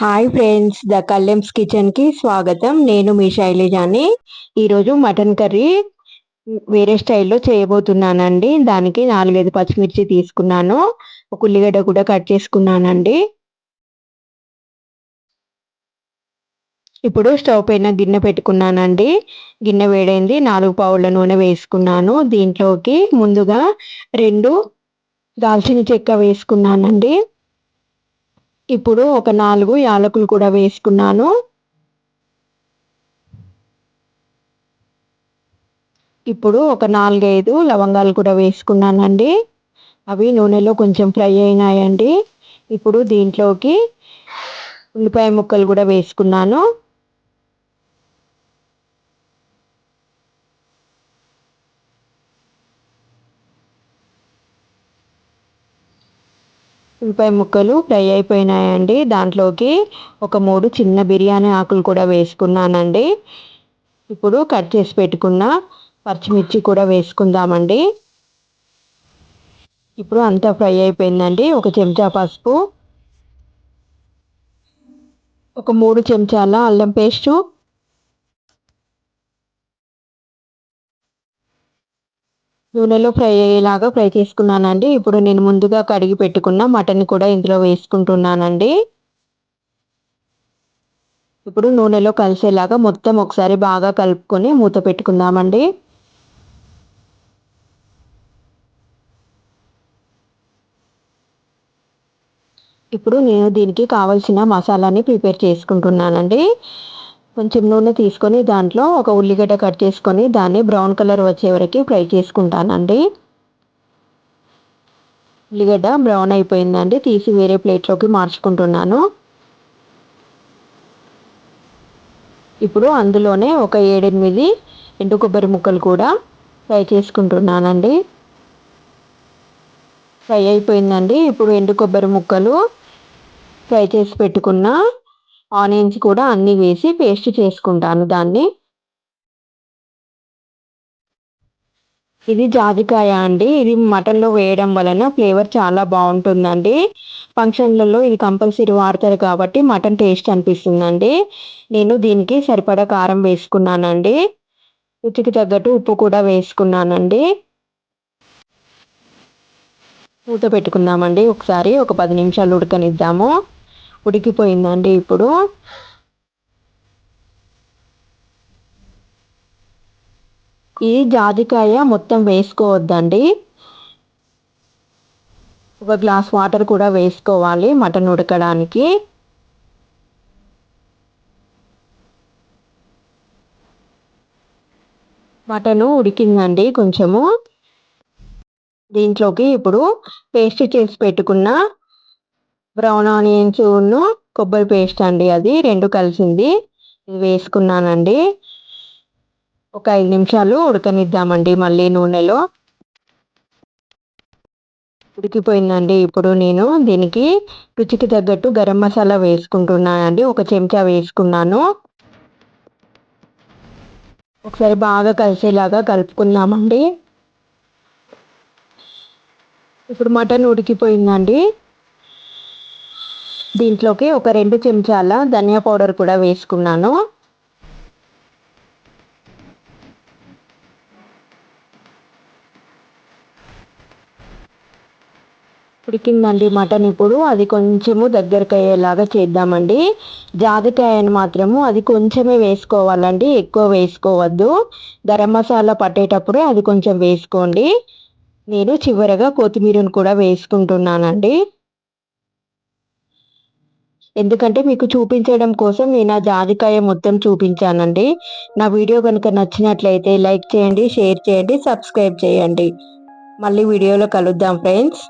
Hi friends, the కల్లెమ్స్ కిచెన్కి స్వాగతం. నేను మీ శైలజాని. ఈరోజు మటన్ కర్రీ వేరే స్టైల్లో చేయబోతున్నానండి. దానికి 4-5 పచ్చిమిర్చి తీసుకున్నాను, ఒక ఉల్లిగడ్డ కూడా కట్ చేసుకున్నానండి. ఇప్పుడు స్టవ్ పైన గిన్నె పెట్టుకున్నానండి. గిన్నె వేడైంది. 4 పావుల నూనె వేసుకున్నాను. దీంట్లోకి ముందుగా 2 దాల్చిన చెక్క వేసుకున్నానండి. ఇప్పుడు ఒక 4 యాలకులు కూడా వేసుకున్నాను. ఇప్పుడు ఒక 4-5 లవంగాలు కూడా వేసుకున్నానండి. అవి నూనెలో కొంచెం ఫ్రై అయినాయండి. ఇప్పుడు దీంట్లోకి ఉల్లిపాయ ముక్కలు కూడా వేసుకున్నాను. ఉల్లిపాయ ముక్కలు ఫ్రై అయిపోయినాయండి. దాంట్లోకి ఒక 3 చిన్న బిర్యానీ ఆకులు కూడా వేసుకున్నానండి. ఇప్పుడు కట్ చేసి పెట్టుకున్న పచ్చిమిర్చి కూడా వేసుకుందామండి. ఇప్పుడు అంతా ఫ్రై అయిపోయిందండి. ఒక చెంచా పసుపు, ఒక 3 చెంచాల అల్లం పేస్టు, నూనెలో ఫ్రై అయ్యేలాగా ఫ్రై చేసుకున్నానండి. ఇప్పుడు నేను ముందుగా కడిగి పెట్టుకున్న మటన్ కూడా ఇందులో వేసుకుంటున్నానండి. ఇప్పుడు నూనెలో కలిసేలాగా మొత్తం ఒకసారి బాగా కలుపుకొని మూత పెట్టుకుందామండి. ఇప్పుడు నేను దీనికి కావలసిన మసాలాని ప్రిపేర్ చేసుకుంటున్నానండి. కొంచెం నూనె తీసుకొని దాంట్లో ఒక ఉల్లిగడ్డ కట్ చేసుకొని దాన్ని బ్రౌన్ కలర్ వచ్చే వరకు ఫ్రై చేసుకుంటానండి. ఉల్లిగడ్డ బ్రౌన్ అయిపోయిందండి. తీసి వేరే ప్లేట్లోకి మార్చుకుంటున్నాను. ఇప్పుడు అందులోనే ఒక 7-8 ఎండు కొబ్బరి ముక్కలు కూడా ఫ్రై చేసుకుంటున్నానండి. ఫ్రై అయిపోయిందండి. ఇప్పుడు ఎండు కొబ్బరి ముక్కలు, ఫ్రై చేసి పెట్టుకున్న ఆనియన్స్ కూడా అన్నీ వేసి పేస్ట్ చేసుకుంటాను దాన్ని. ఇది జాజికాయ అండి. ఇది మటన్లో వేయడం వలన ఫ్లేవర్ చాలా బాగుంటుందండి. ఫంక్షన్లలో ఇది కంపల్సరీ వాడతారు కాబట్టి మటన్ టేస్ట్ అనిపిస్తుందండి. నేను దీనికి సరిపడా కారం వేసుకున్నానండి. రుచికి తగ్గట్టు ఉప్పు కూడా వేసుకున్నానండి. మూత పెట్టుకుందామండి. ఒకసారి ఒక 10 నిమిషాలు ఉడకనిద్దాము. ఉడికిపోయిందండి. ఇప్పుడు ఈ జాజికాయ మొత్తం వేసుకోవద్దండి. ఒక గ్లాస్ వాటర్ కూడా వేసుకోవాలి మటన్ ఉడకడానికి. మటను ఉడికిందండి కొంచెము. దీంట్లోకి ఇప్పుడు పేస్ట్ చేసి పెట్టుకున్న బ్రౌన్ ఆనియన్స్ కొబ్బరి పేస్ట్ అండి, అది 2 కలిసింది, ఇది వేసుకున్నానండి. ఒక 5 నిమిషాలు ఉడకనిద్దామండి మళ్ళీ నూనెలో. ఉడికిపోయిందండి. ఇప్పుడు నేను దీనికి రుచికి తగ్గట్టు గరం మసాలా వేసుకుంటున్నానండి. ఒక చెంచా వేసుకున్నాను. ఒకసారి బాగా కలిసేలాగా కలుపుకుందామండి. ఇప్పుడు మటన్ ఉడికిపోయిందండి. దీంట్లోకి ఒక 2 చెంచాల ధనియా పౌడర్ కూడా వేసుకున్నాను. ఉడికిందండి మటన్. ఇప్పుడు అది కొంచెము దగ్గరకు అయ్యేలాగా చేద్దామండి. జాజికాయను మాత్రము అది కొంచెమే వేసుకోవాలండి, ఎక్కువ వేసుకోవద్దు. గరం మసాలా పట్టేటప్పుడే అది కొంచెం వేసుకోండి. నేను చివరగా కొత్తిమీరను కూడా వేసుకుంటున్నానండి. ఎందుకంటే మీకు చూపించడం కోసం నేను ఆ జాజికాయ మొత్తం చూపించానండి. నా వీడియో కనుక నచ్చినట్లయితే లైక్ చేయండి, షేర్ చేయండి, సబ్స్క్రైబ్ చేయండి. మళ్ళీ వీడియోలో కలుద్దాం ఫ్రెండ్స్.